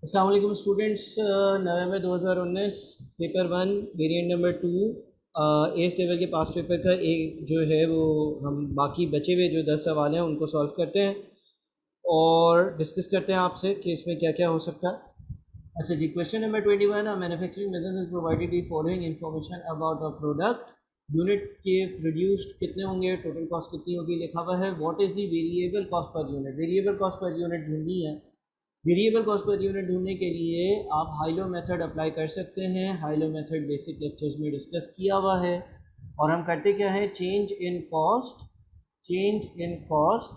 अस्सलाम वालेकुम स्टूडेंट्स। नवंबर 2019 paper 1 variant number 2 S level के पास पेपर का एक जो है वो हम बाकी बचे हुए जो 10 सवाल हैं उनको सॉल्व करते हैं और डिस्कस करते हैं आपसे कि इसमें क्या क्या हो सकता है। अच्छा जी, question number 21, manufacturing business is provided the following information about a product. Unit के प्रोड्यूस्ड कितने होंगे, टोटल कॉस्ट कितनी होगी, लिखा हुआ है what is the variable cost per unit. Variable cost per unit ढूंढनी है। वेरिएबल कॉस्ट पर यूनिट ढूंढने के लिए आप हाइलो मेथड अप्लाई कर सकते हैं। हाइलो मेथड बेसिक लेक्चर्स में डिस्कस किया हुआ है और हम करते क्या है, change in cost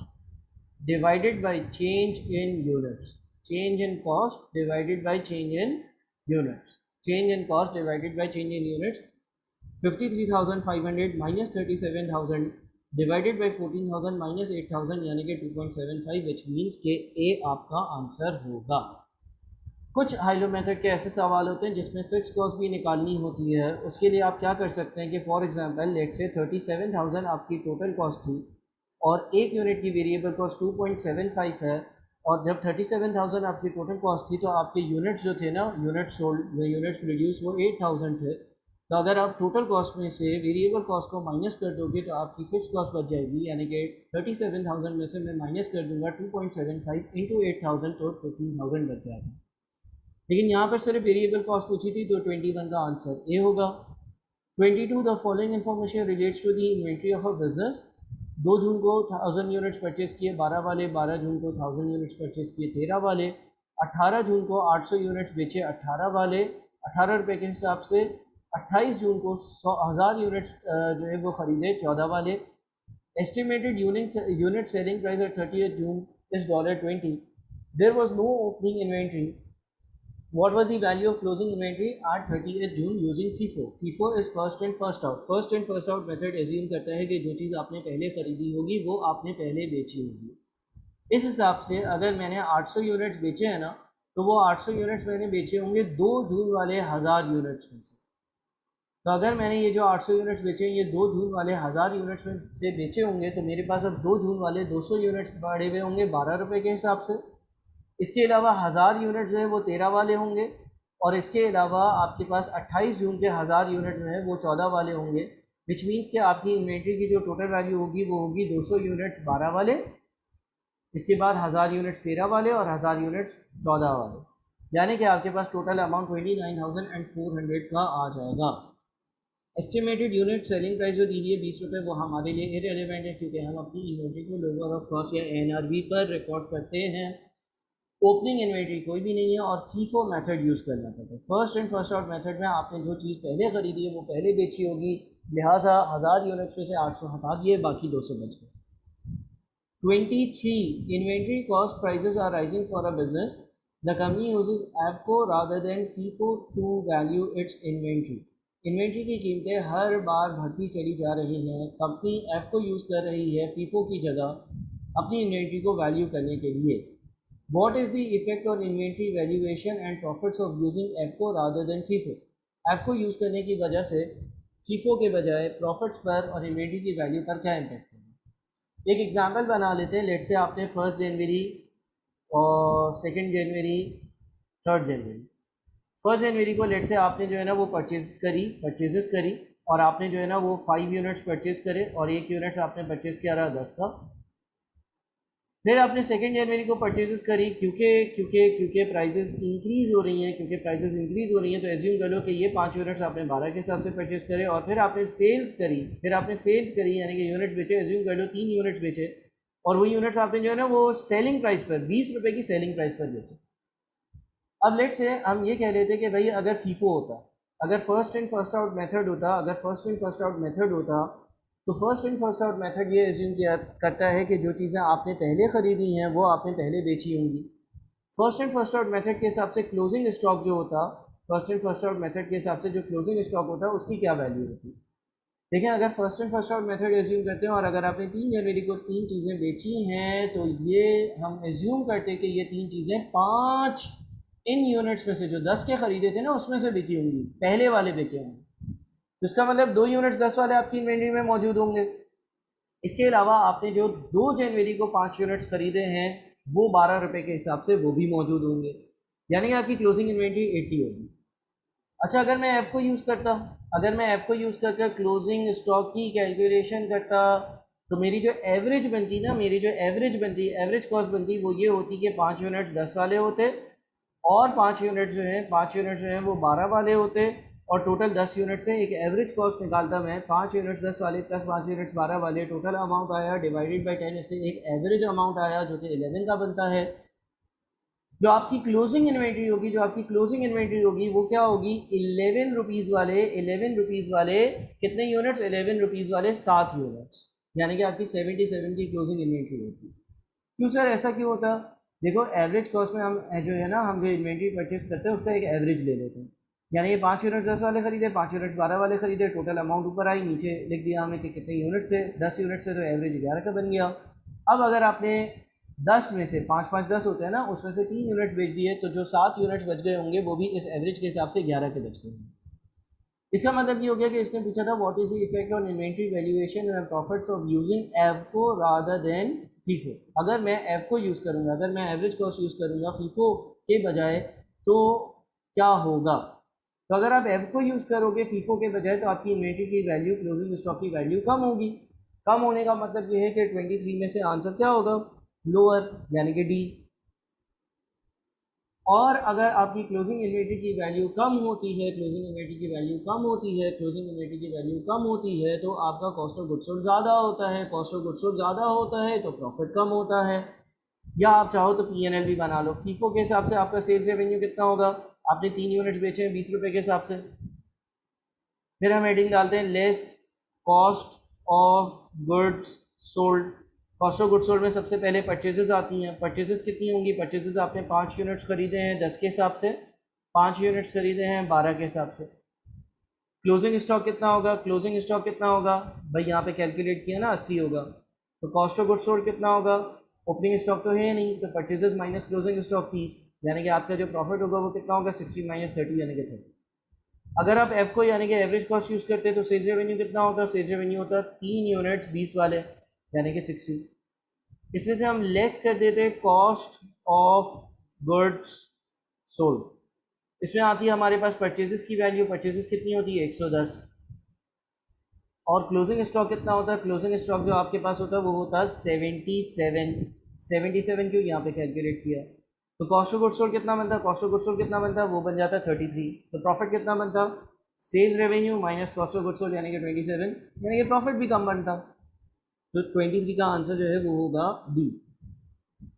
divided by change in units. Change in cost divided by change in units. Change in cost divided by change in units. 53,500 minus 37,000 divided by 14,000 minus 8,000 यानी कि 2.75, विच मीन्स के ए आपका आंसर होगा। कुछ high-low method के ऐसे सवाल होते हैं जिसमें फिक्स कॉस्ट भी निकालनी होती है। उसके लिए आप क्या कर सकते हैं कि फॉर एग्जांपल लेट से 37,000 आपकी टोटल कॉस्ट थी और एक यूनिट की वेरिएबल कॉस्ट 2.75 है और जब 37,000 आपकी टोटल कॉस्ट थी तो आपके यूनिट्स जो थे ना, यूनिट्स सोल्ड या यूनिट्स प्रोड्यूस, वो 8,000 थे। तो अगर आप टोटल कॉस्ट में से वेरिएबल कॉस्ट को माइनस कर दोगे तो आपकी फिक्स कॉस्ट बच जाएगी, यानी कि 37,000 में से मैं माइनस कर दूंगा 2.75 इंटू 8,000 तो 15,000 बच जाएगा। लेकिन यहाँ पर सिर्फ वेरिएबल कॉस्ट पूछी थी तो 21 का आंसर ए होगा। 22, the following information relates to the inventory of a business. 2 जून को 1000 यूनिट्स परचेज किए 12 वाले, 12 जून को 1000 यूनिट्स परचेज किए 13 वाले, 18 जून को 800 यूनिट्स बेचे 18 वाले 18 रुपये के हिसाब से, 28 जून को 100,000 यूनिट्स जो है वो ख़रीदे 14 वाले। Estimated unit selling price at 30 June is $20। There was no opening inventory. What was the value of closing inventory at 30th June using FIFO? FIFO is first in first out. First in first out method assume करता है कि जो चीज़ आपने पहले खरीदी होगी वो आपने पहले बेची होगी। इस हिसाब से अगर मैंने 800 यूनिट्स बेचे हैं ना, तो वो 800 यूनिट्स मैंने बेचे होंगे 2 जून वाले 1000 यूनिट्स में से। तो अगर मैंने ये जो 800 यूनिट्स बेचे ये 2 जून वाले 1000 यूनिट्स में से बेचे होंगे तो मेरे पास अब 2 जून वाले 200 यूनिट्स बढ़े हुए होंगे 12 रुपये के हिसाब से। इसके अलावा 1000 यूनिट जो है वो 13 वाले होंगे और इसके अलावा आपके पास 28 जून के 1000 यूनिट जो है वो 14 वाले होंगे, विच मीन्स कि आपकी इन्वेंट्री की जो टोटल वैल्यू होगी वो होगी 200 यूनिट्स 12 वाले, इसके बाद 1000 यूनिट्स 13 वाले और 1000 यूनिट्स 14 वाले, यानी कि आपके पास टोटल अमाउंट 29,400 का आ जाएगा। एस्टिमेटेड यूनिट सेलिंग प्राइस जो दी हुई है 20 रुपये, वो हमारे लिए इररिलेवेंट है क्योंकि हम अपनी इन्वेंट्री को लोअर ऑफ कॉस्ट या NRV पर रिकॉर्ड करते हैं। ओपनिंग इन्वेंट्री कोई भी नहीं है और फीफो मेथड यूज़ करना पड़ता है। First in first out method में आपने जो चीज़ पहले ख़रीदी है वो पहले बेची होगी, लिहाजा 1000 यूनिट्स में से 800 हटा दिए, बाकी 200 बच गए। 23, inventory cost prices are rising for a business. The company uses एफको rather than FIFO to value its inventory. Inventory की कीमतें हर बार बढ़ती चली जा रही हैं, कंपनी एफको यूज़ कर रही है फीफो की जगह अपनी इन्वेंट्री को वैल्यू करने के लिए। What is the effect on inventory valuation and profits of using FIFO rather than FIFO? FIFO use करने की वजह से FIFO के बजाय प्रॉफिट्स पर और इन्वेंट्री की वैल्यू पर क्या इम्पैक्ट है। एक एग्जांपल बना लेते हैं। लेट से आपने 1 जनवरी और 2 जनवरी 3 जनवरी 1 जनवरी को लेट से आपने जो है ना वो परचेजेस करी और आपने जो है ना वो 5 यूनिट्स परचेज करे और 1 यूनिट्स आपने परचेज किया 10 का। फिर आपने 2 जनवरी को परचेजेस करी, क्योंकि प्राइसेस इंक्रीज़ हो रही हैं, तो एज्यूम कर लो कि ये 5 यूनिट्स आपने 12 के हिसाब से परचेज करे और फिर आपने सेल्स करी यानी कि यूनिट्स बेचे, एज्यूम कर लो 3 यूनिट्स बेचे और वो यूनिट्स आपने जो है ना वो सेलिंग प्राइस पर 20 रुपये की सेलिंग प्राइस पर बेचे। अब लेट से हम ये कह लेते कि भाई अगर फीफो होता, अगर first in first out method होता तो first in first out method ये एज्यूम किया करता है कि जो चीज़ें आपने पहले ख़रीदी हैं वो आपने पहले बेची होंगी। First in first out method के हिसाब से क्लोजिंग स्टॉक जो होता, first in first out method के हिसाब से जो क्लोजिंग स्टॉक होता है उसकी क्या वैल्यू होती। देखिए, अगर first in first out method assume करते हैं और अगर आपने 3 जनवरी को 3 चीज़ें बेची हैं तो ये हम एज्यूम करते हैं कि ये 3 चीज़ें 5 इन यूनिट्स में से जो 10 के ख़रीदे थे ना उसमें से बिकी होंगी, पहले वाले बिके होंगे। तो इसका मतलब 2 यूनिट्स 10 वाले आपकी इन्वेंट्री में मौजूद होंगे। इसके अलावा आपने जो 2 जनवरी को 5 यूनिट्स खरीदे हैं वो 12 रुपये के हिसाब से वो भी मौजूद होंगे। यानी कि आपकी क्लोजिंग इन्वेंट्री 80 होगी। अच्छा, अगर मैं ऐप को यूज़ करता, अगर मैं ऐप को यूज़ करके क्लोजिंग स्टॉक की कैलकुलेशन करता, तो मेरी जो एवरेज बनती ना, मेरी जो एवरेज बनती, एवरेज कॉस्ट बनती, वो ये होती कि 5 यूनिट 10 वाले होते, और 5 यूनिट जो है 5 यूनिट जो है वो 12 वाले होते, और टोटल 10 यूनिट से एक एवरेज कॉस्ट निकालता मैं। 5 यूनिट्स 10 वाले प्लस 5 यूनिट्स 12 वाले, टोटल अमाउंट आया डिवाइडेड बाई 10, इससे एक एवरेज अमाउंट आया जो कि 11 का बनता है। जो आपकी क्लोजिंग इन्वेंट्री होगी, जो आपकी क्लोजिंग इन्वेंट्री होगी वो क्या होगी, 11 रुपीज़ वाले, 11 रुपीज़ वाले कितने यूनिट्स, 11 रुपीज़ वाले 7 यूनिट्स, यानी कि आपकी 77 की क्लोजिंग इन्वेंट्री होती है। क्यों सर, ऐसा क्यों होता? देखो, एवरेज कॉस्ट में हम जो है ना, हम जो इन्वेंट्री परचेज करते हैं उसका एक एवरेज ले लेते हैं। यानी ये 5 यूनिट्स 10 वाले खरीदे, 5 यूनिट्स 12 वाले खरीदे, टोटल अमाउंट ऊपर आई, नीचे लिख दिया हमें कि कितने यूनिट से, 10 यूनिट से, तो एवरेज 11 का बन गया। अब अगर आपने 10 में से 5 5 10 होते हैं ना, उसमें से 3 यूनिट्स बेच दिए, तो जो 7 यूनिट्स बच गए होंगे वो भी इस एवरेज के हिसाब से 11 के बच गए होंगे। इसका मतलब ये हो गया कि इसने पूछा था what is the effect on inventory valuation and profits of using एफको रादर देन फीफो। अगर मैं ऐप को यूज़ करूँगा, अगर मैं एवरेज कॉस्ट यूज़ करूँगा फीफो के बजाय, तो क्या होगा? तो अगर आप ऐप को यूज़ करोगे फीफो के बजाय, तो आपकी इन्वेंट्री की वैल्यू, क्लोजिंग स्टॉक की वैल्यू कम होगी। कम होने का मतलब ये है कि 23 में से आंसर क्या होगा, लोअर, यानी कि डी। और अगर आपकी क्लोजिंग इन्वेंट्री की वैल्यू कम होती है, क्लोजिंग इन्वेंट्री की वैल्यू कम होती है, क्लोजिंग इन्वेंट्री की वैल्यू कम होती है, तो आपका कॉस्ट ऑफ गुड्स सोल्ड ज़्यादा होता है, कॉस्ट ऑफ गुड्स सोल्ड ज़्यादा होता है तो प्रॉफिट कम होता है। या आप चाहो तो पीएनएल भी बना लो। फीफो के हिसाब से आपका सेल्स रेवेन्यू कितना होगा, आपने 3 यूनिट्स बेचे हैं 20 रुपये के हिसाब से, फिर हम हेडिंग डालते हैं less cost of goods sold. Cost of goods sold में सबसे पहले परचेजेस आती हैं। परचेजेस कितनी होंगी, परचेजेस आपने 5 यूनिट्स खरीदे हैं 10 के हिसाब से, 5 यूनिट्स खरीदे हैं 12 के हिसाब से। क्लोजिंग स्टॉक कितना होगा, क्लोजिंग स्टॉक कितना होगा भाई, यहाँ पे कैलकुलेट किया ना 80 होगा। तो कॉस्ट ऑफ गुड्स सोल्ड कितना होगा, ओपनिंग स्टॉक तो है नहीं, तो परचेजेस माइनस क्लोजिंग स्टॉक 30, यानी कि आपका जो प्रॉफिट होगा वो कितना होगा, 60 माइनस 30 यानी कि 30। अगर आप एफ को यानी कि एवरेज कॉस्ट यूज़ करते हैं तो सेल्स रेवेन्यू कितना होता है, सेल्स रेवेन्यू होता है 3 यूनिट्स 20 वाले, यानी कि 60। इसमें से हम लेस कर देते हैं कॉस्ट ऑफ गुड्स सोल्ड। इसमें आती है हमारे पास परचेजेस की वैल्यू, परचेजेस कितनी होती है 110, और क्लोजिंग स्टॉक कितना होता है, क्लोजिंग स्टॉक जो आपके पास होता है वो होता है 77। 77 क्यों यहाँ पे कैलकुलेट किया, तो कॉस्ट ऑफ गुड्स सोल्ड कितना बनता है, कॉस्ट ऑफ गुड्स सोल्ड कितना बनता है, वो बन जाता है 33। तो प्रॉफिट कितना बनता, sales revenue minus cost of goods sold यानी कि 27, यानी कि प्रॉफिट भी कम बनता। तो 23 का आंसर जो है वो होगा D,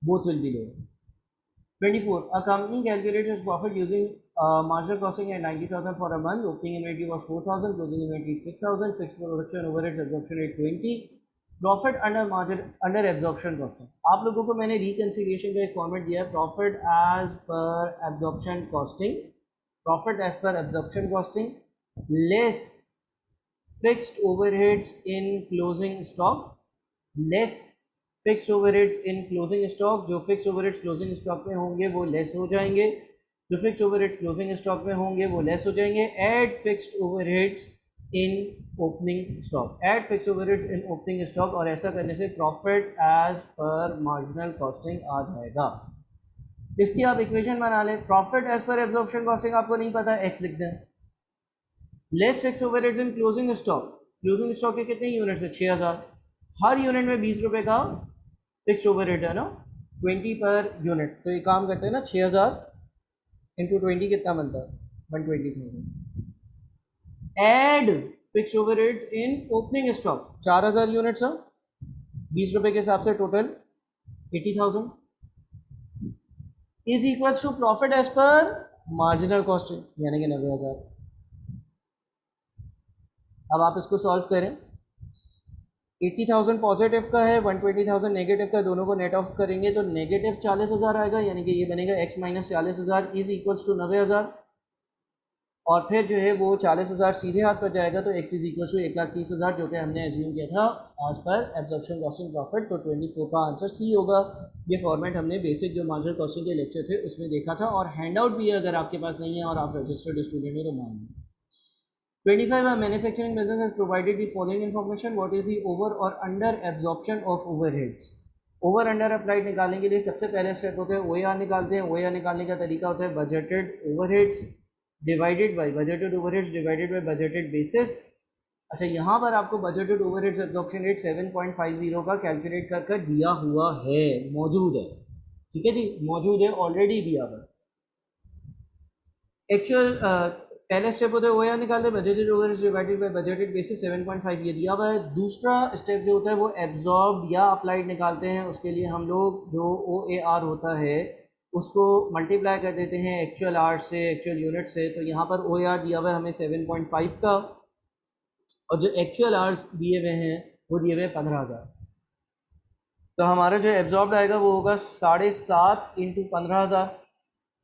both will be low. 24, a company calculated its profit using marginal costing at 90,000 for a month. Opening inventory was 4,000, closing inventory 6,000, fixed production overheads absorption rate 20, profit under margin under absorption costing. आप लोगों को मैंने reconciliation का एक format दिया है, profit as per absorption costing, profit as per absorption costing less fixed overheads in closing stock, less fixed overheads in closing stock. जो fixed overheads closing stock में होंगे वो लेस हो जाएंगे, जो फिक्स्ड ओवरहेड्स क्लोजिंग स्टॉक में होंगे वो लेस हो जाएंगे। Add fixed overheads in opening stock, add fixed overheads in opening stock, और ऐसा करने से profit as per marginal costing आ जाएगा। इसकी आप इक्वेशन बना लें, profit as per absorption costing आपको नहीं पता है, एक्स लिख दें। Less fixed overheads in closing stock, closing stock के कितने यूनिट्स है 6000, हर यूनिट में 20 रुपये का फिक्स्ड ओवरहेड है ना, 20 पर यूनिट। तो ये काम करते हैं ना, 6000 इंटू 20 कितना बनता है 120,000। Add fixed overheads in opening stock 4000 units है, 20 रुपये के हिसाब से total 80,000 is equal to profit as per marginal costing यानी कि 90,000। अब आप इसको सॉल्व करें, 80,000 पॉजिटिव का है, 120,000 नेगेटिव का, दोनों को नेट ऑफ करेंगे तो नेगेटिव 40,000 आएगा, यानी कि ये बनेगा x minus 40,000 is equals to 90,000, और फिर जो है वो 40,000 सीधे हाथ पर जाएगा तो x इज इक्वल्स टू 1,30,000 जो कि हमने एज्यूम किया था आज पर एब्जॉर्प्शन कॉस्टिंग प्रॉफिट। तो 24 का आंसर सी होगा। ये फॉर्मेट हमने बेसिक जो मार्जिनल कॉस्टिंग के लेक्चर थे उसमें देखा था, और हैंड आउट भी है, अगर आपके पास नहीं है और आप रजिस्टर्ड स्टूडेंट हो तो मान लीजिए। 25, a manufacturing business has provided the following information. What is the over or under absorption of overheads? Over under applied निकालने के लिए सबसे पहले स्टेप होता है OAR निकालते हैं। OAR निकालने का तरीका होता है budgeted overheads divided by budgeted basis. अच्छा, यहाँ पर आपको बजटेड ओवरहेड्स एब्जॉर्प्शन रेट 7.50 का कैलकुलेट कर कर दिया हुआ है, मौजूद है, ठीक है जी, मौजूद है, ऑलरेडी दिया हुआ। एक्चुअल पहला स्टेप होता है OAR निकालते हैं, budgeted overheads divided by budgeted basis 7.5 ये दिया हुआ है। दूसरा स्टेप जो होता है वो एब्जॉर्ब या अप्लाइड निकालते हैं। उसके लिए हम लोग जो OAR होता है उसको मल्टीप्लाई कर देते हैं एक्चुअल आर से, एक्चुअल यूनिट से। तो यहाँ पर OAR दिया हुआ है हमें 7.5 का, और जो एक्चुअल आवर्स दिए हुए हैं वो दिए हुए 15,000। तो हमारा जो एब्जॉर्ब आएगा वो होगा 7.5 इंटू 15,000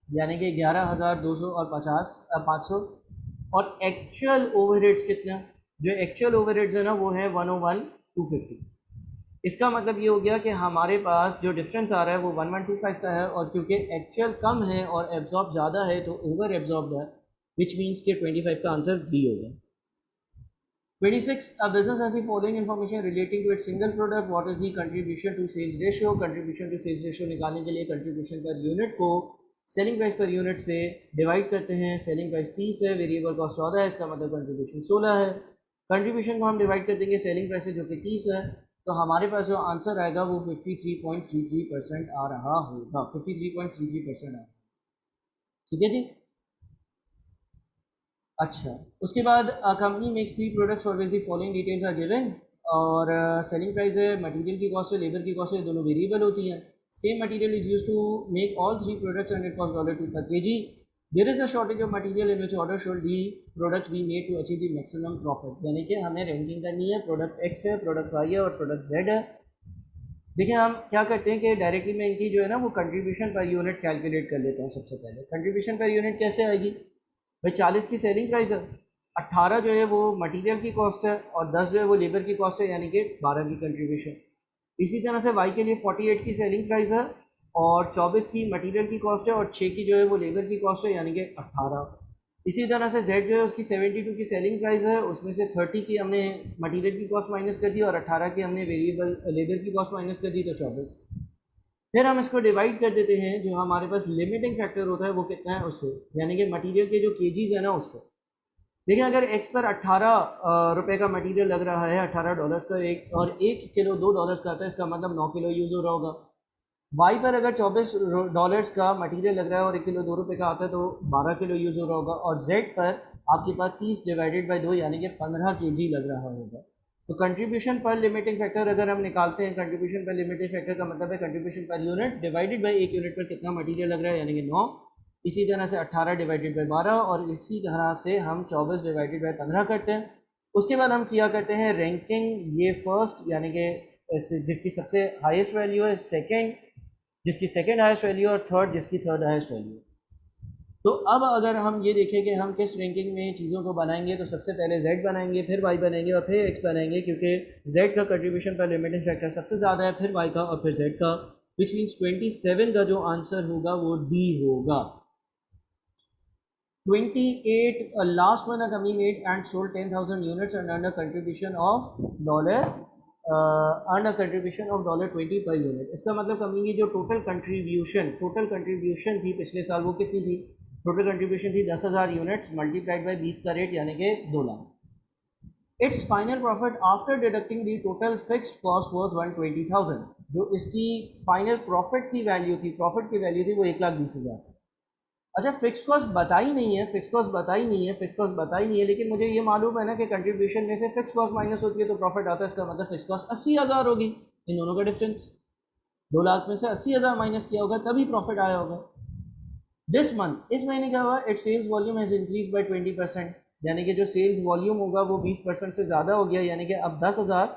यानी कि 11,250 और एक्चुअल ओवरहेड्स कितना, जो एक्चुअल ओवरहेड्स है ना वो है 101,250। इसका मतलब ये हो गया कि हमारे पास जो डिफरेंस आ रहा है वो 1125 का है, और क्योंकि एक्चुअल कम है और एब्जॉर्ब ज़्यादा है तो ओवर एब्जॉर्ब है, विच मीन्स कि 25 का आंसर डी हो गया। 26. A business has the following information relating to its single product. What is the contribution to sales ratio? Contribution to sales ratio निकालने के लिए contribution per unit को selling price per unit से divide करते हैं। selling price 30 है, variable cost 14 है, इसका मतलब contribution 16 है। contribution को हम divide कर देंगे selling price से जो कि 30 है, तो हमारे पास जो आंसर आएगा वो 53.33% आ रहा होगा, 53.33% आएगा, ठीक है जी। अच्छा, उसके बाद company makes 3 products for which the following details are given, और सेलिंग प्राइस है, मटेरियल की कॉस्ट है, लेबर की कॉस्ट है, दोनों वेरिएबल होती हैं। Same material is use to make all 3 products and it cost $2 per kg। There is a shortage of material in which order should the products be made to achieve the maximum profit. यानी कि हमें ranking करनी है, product x है, product Y है और product Z है। देखिए हम क्या करते हैं कि डायरेक्टली मैं इनकी जो है ना वो कंट्रीब्यूशन पर यूनिट कैलकुलेट कर लेता हूँ। सबसे पहले कंट्रीब्यूशन पर यूनिट कैसे आएगी भाई, 40 की सेलिंग प्राइस है, 18 जो है वो मटेरियल की कॉस्ट है और 10 जो है वो लेबर की कॉस्ट है, यानी कि 12 की कंट्रीब्यूशन। इसी तरह से वाई के लिए 48 की सेलिंग प्राइस है और 24 की मटेरियल की कॉस्ट है और 6 की जो है वो लेबर की कॉस्ट है, यानी कि 18। इसी तरह से जेड जो है उसकी 72 की सेलिंग प्राइस है, उसमें से 30 की हमने मटेरियल की कॉस्ट माइनस कर दी और 18 की हमने वेरिएबल लेबर की कॉस्ट माइनस कर दी, तो 24। फिर हम इसको डिवाइड कर देते हैं, जो हमारे पास लिमिटिंग फैक्टर होता है वो कितना है उससे, यानी कि मटेरियल के जो केजीज है ना उससे। देखिए अगर एक्स पर 18 रुपये का मटेरियल लग रहा है, $18 का एक, और 1 किलो $2 का आता है, इसका मतलब 9 किलो यूज़ हो रहा होगा। वाई पर अगर $24 का मटेरियल लग रहा है और 1 किलो $2 का आता है तो 12 किलो यूज़ हो रहा होगा। और जेड पर आपके पास 30 डिवाइडेड बाई 2 यानी कि 15 kg लग रहा होगा। तो कंट्रीब्यूशन पर लिमिटिंग फैक्टर अगर हम निकालते हैं, कंट्रीब्यूशन पर लिमिटिंग फैक्टर का मतलब है contribution per unit divided by एक यूनिट पर कितना मटेरियल लग रहा है, यानी कि 9। इसी तरह से 18 डिवाइडेड बाई 12 और इसी तरह से हम 24 डिवाइडेड बाई 15 करते हैं। उसके बाद हम किया करते हैं रैंकिंग, ये फर्स्ट यानी कि जिसकी सबसे हाईएस्ट वैल्यू है, सेकेंड जिसकी सेकेंड हाईएस्ट वैल्यू और थर्ड जिसकी थर्ड हाईएस्ट वैल्यू। तो अब अगर हम ये देखें कि हम किस रैंकिंग में चीज़ों को बनाएंगे, तो सबसे पहले Z बनाएंगे, फिर Y बनाएंगे और फिर X बनाएंगे, क्योंकि Z का कंट्रीब्यूशन पर लिमिटिंग फैक्टर सबसे ज़्यादा है, फिर Y का और फिर Z का, विच मीन्स 27 का जो आंसर होगा वो D होगा। 28 last one a company made and sold 10,000 units and earn a contribution of $20 per unit. इसका मतलब कंपनी की जो टोटल कंट्रीब्यूशन थी पिछले साल वो कितनी थी, टोटल कंट्रीब्यूशन थी 10,000 यूनिट्स मल्टीप्लाइड बाई 20 का रेट यानी कि 2 lakh. It's final profit after deducting the total fixed cost was 120,000। जो इसकी फाइनल प्रॉफिट की वैल्यू थी वो 1,20,000 थी। अच्छा, फिक्स कॉस्ट बताई नहीं है, लेकिन मुझे ये मालूम है ना कि कंट्रीब्यूशन में से फिक्स कॉस्ट माइनस होती है तो प्रॉफिट आता है। इसका मतलब फिक्स कॉस्ट 80,000 होगी। इन दोनों का डिफरेंस 2 लाख में से 80,000 माइनस किया होगा तभी प्रॉफिट आया होगा। दिस मंथ, इस महीने क्या हुआ, it sales volume has increase by 20%, यानी कि जो सेल्स वॉल्यूम होगा वो 20% से ज़्यादा हो गया, यानी कि अब 10,000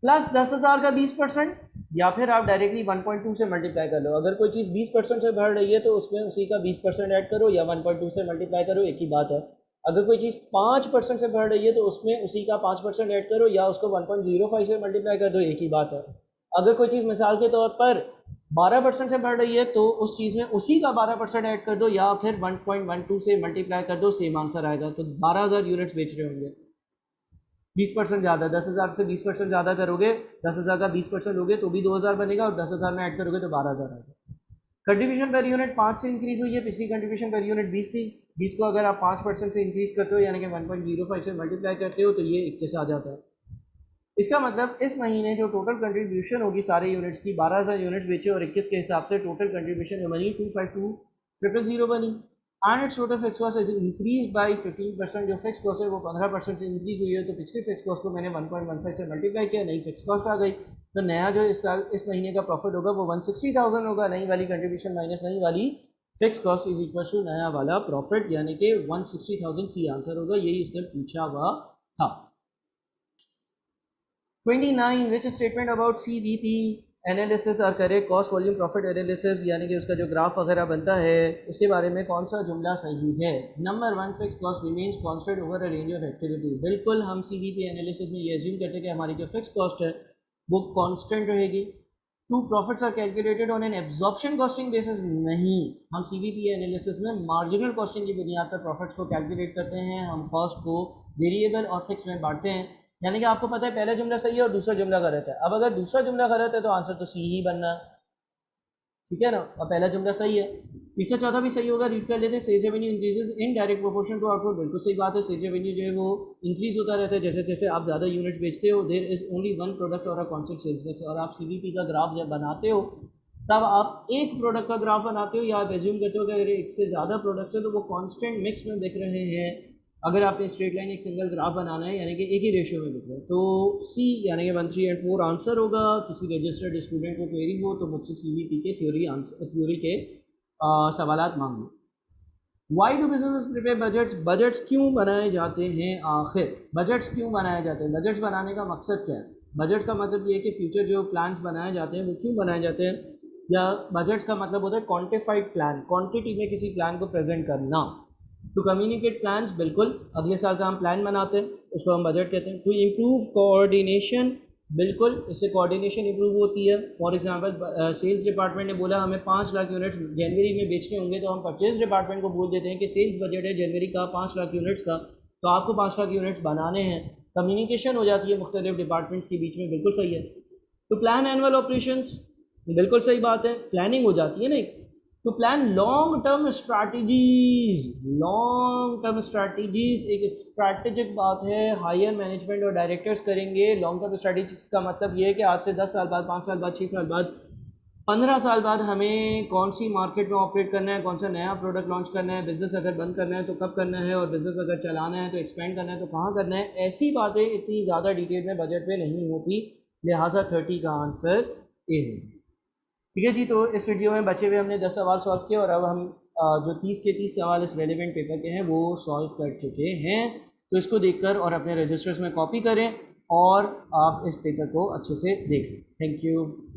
प्लस 10,000 का 20%, या फिर आप डायरेक्टली 1.2 से मल्टीप्लाई कर लो। अगर कोई चीज़ 20% से बढ़ रही है तो उसमें उसी का 20% ऐड करो या 1.2 से मल्टीप्लाई करो, एक ही बात है। अगर कोई चीज़ 5% से बढ़ रही है तो उसमें उसी का 5% ऐड करो या उसको 1.05 से मल्टीप्लाई कर दो, एक ही बात है। अगर कोई चीज़ मिसाल के तौर पर 12% से बढ़ रही है तो उस चीज़ में उसी का 12% ऐड कर दो या फिर 1.12 से मल्टीप्लाई कर दो, सेम आंसर आएगा। तो 12,000 यूनिट्स बेच रहे होंगे। 20% ज़्यादा, 10,000 से 20% ज़्यादा करोगे, 10,000 का 20% लोगे तो भी 2,000 बनेगा, और 10,000 में ऐड करोगे तो 12,000 आएगा। कंट्रीब्यूशन पर यूनिट 5 से इंक्रीज हुई है, पिछली कंट्रीब्यूशन पर यूनिट 20 थी, 20 को अगर आप 5% से इंक्रीज करते हो यानी कि 1.05 से मल्टीप्लाई करते हो तो ये 21 आ जाता है। इसका मतलब इस महीने जो टोटल कंट्रीब्यूशन होगी सारे यूनिट्स की, 12,000 यूनिट्स बेचे और 21 के हिसाब से टोटल कंट्रीब्यूशन जो बनी 252,000 बनी। And it's total fix cost is increase by 15%, जो फिक्स कॉस्ट है वो 15% से इंक्रीज हुई है, तो पिछली फिक्स कॉस्ट को मैंने 1.15 से मल्टीप्लाई किया, नई फिक्स कॉस्ट आ गई, तो नया जो इस साल इस महीने का प्रॉफिट होगा वो 160,000 होगा, नई वाली कंट्रीब्यूशन माइनस नई वाली fix cost is equal to नया वाला प्रॉफिट, यानी कि 160,000 सी आंसर होगा, यही उसने पूछा हुआ था। 29 which statement about CVP analysis और करे कॉस्ट वॉल्यूम प्रॉफिट एनालिसिस, यानी कि उसका जो ग्राफ वगैरह बनता है उसके बारे में कौन सा जुमला सही है। Number 1, fix cost remains constant over a range of activity. बिल्कुल हम CVP एनालिसिस में ये एज्यूम करते हैं कि हमारी जो फिक्स कॉस्ट है वो कांस्टेंट रहेगी। 2, profits are calculated on an absorption costing basis. नहीं, हम CVP एनालिसिस में मार्जिनल कॉस्टिंग की बुनियाद पर प्रॉफिट्स को कैलकुलेट करते हैं, हम कॉस्ट को वेरिएबल और फिक्स में बांटते हैं, यानी कि आपको पता है पहला जुमला सही है और दूसरा जुमला गलत है। अब अगर दूसरा जुमला गलत है तो आंसर तो सी ही बनना है, ठीक है ना। अब पहला जुमला सही है, तीसरा चौथा भी सही होगा। रीड कर लेते हैं, sales revenue increases in direct proportion to output. बिल्कुल सही बात है, सेल्स रेवेन्यू जो है वो इंक्रीज होता रहता है जैसे जैसे आप ज़्यादा यूनिट बेचते हो। There is only one product और अ कॉन्स्टेंट सेल्स मिक्स। और आप CVP का ग्राफ जब बनाते हो तब आप एक प्रोडक्ट का ग्राफ बनाते हो या आप एज्यूम करते हो कि अगर एक से ज़्यादा प्रोडक्ट्स है तो वो कॉन्स्टेंट मिक्स में दिख रहे हैं। अगर आपने स्ट्रेट लाइन एक सिंगल ग्राफ बनाना है यानी कि एक ही रेशियो में दिख रहा है, तो सी यानी कि 1, 3 एंड 4 आंसर होगा। किसी रजिस्टर्ड स्टूडेंट को क्वेरी हो तो मुझसे CVP के थ्योरी के सवालात मांग लो। Why do business prepare budgets. Budgets क्यों बनाए जाते हैं, आखिर बजट्स क्यों बनाए जाते हैं, बजट्स बनाने का मकसद क्या है। बजट्स का मतलब ये है कि फ्यूचर जो प्लान्स बनाए जाते हैं वो क्यों बनाए जाते हैं, या बजट्स का मतलब होता है क्वांटिफाइड प्लान, क्वांटिटी में किसी प्लान को प्रेजेंट करना। टू कम्युनिकेट प्लान्स, बिल्कुल अगले साल का हम प्लान बनाते हैं उसको हम बजट कहते हैं। टू इम्प्रूव कोऑर्डिनेशन, बिल्कुल इससे कोऑर्डिनेशन इंप्रूव होती है। फॉर एग्जांपल सेल्स डिपार्टमेंट ने बोला हमें 5 लाख यूनिट्स जनवरी में बेचने होंगे, तो हम परचेज डिपार्टमेंट को बोल देते हैं कि सेल्स बजट है जनवरी का 5 लाख यूनिट्स का, तो आपको 5 लाख यूनिट्स बनाने हैं। कम्युनिकेशन हो जाती है मुख्तलिफ डिपार्टमेंट्स के बीच में, बिल्कुल सही है। तो प्लान एनुअल ऑपरेशंस, बिल्कुल सही बात है, प्लानिंग हो जाती है ना। To plan long term strategies, long term strategies एक स्ट्रैटेजिक बात है, हायर मैनेजमेंट और डायरेक्टर्स करेंगे। लॉन्ग टर्म स्ट्रैटेजीज का मतलब ये है कि आज से 10 साल बाद, 5 साल बाद, 6 साल बाद, 15 साल बाद हमें कौन सी मार्केट में ऑपरेट करना है, कौन सा नया प्रोडक्ट लॉन्च करना है, बिजनेस अगर बंद करना है तो कब करना है, और बिजनेस अगर चलाना है तो एक्सपेंड करना है तो कहाँ करना है। ऐसी बातें इतनी ज़्यादा डिटेल में बजट में नहीं होती, लिहाजा 30 का आंसर ए है। ठीक है जी, तो इस वीडियो में बचे हुए हमने 10 सवाल सॉल्व किए और अब हम जो 30 के 30 सवाल इस रेलिवेंट पेपर के हैं वो सॉल्व कर चुके हैं। तो इसको देखकर और अपने रजिस्टर्स में कॉपी करें और आप इस पेपर को अच्छे से देखें। Thank you.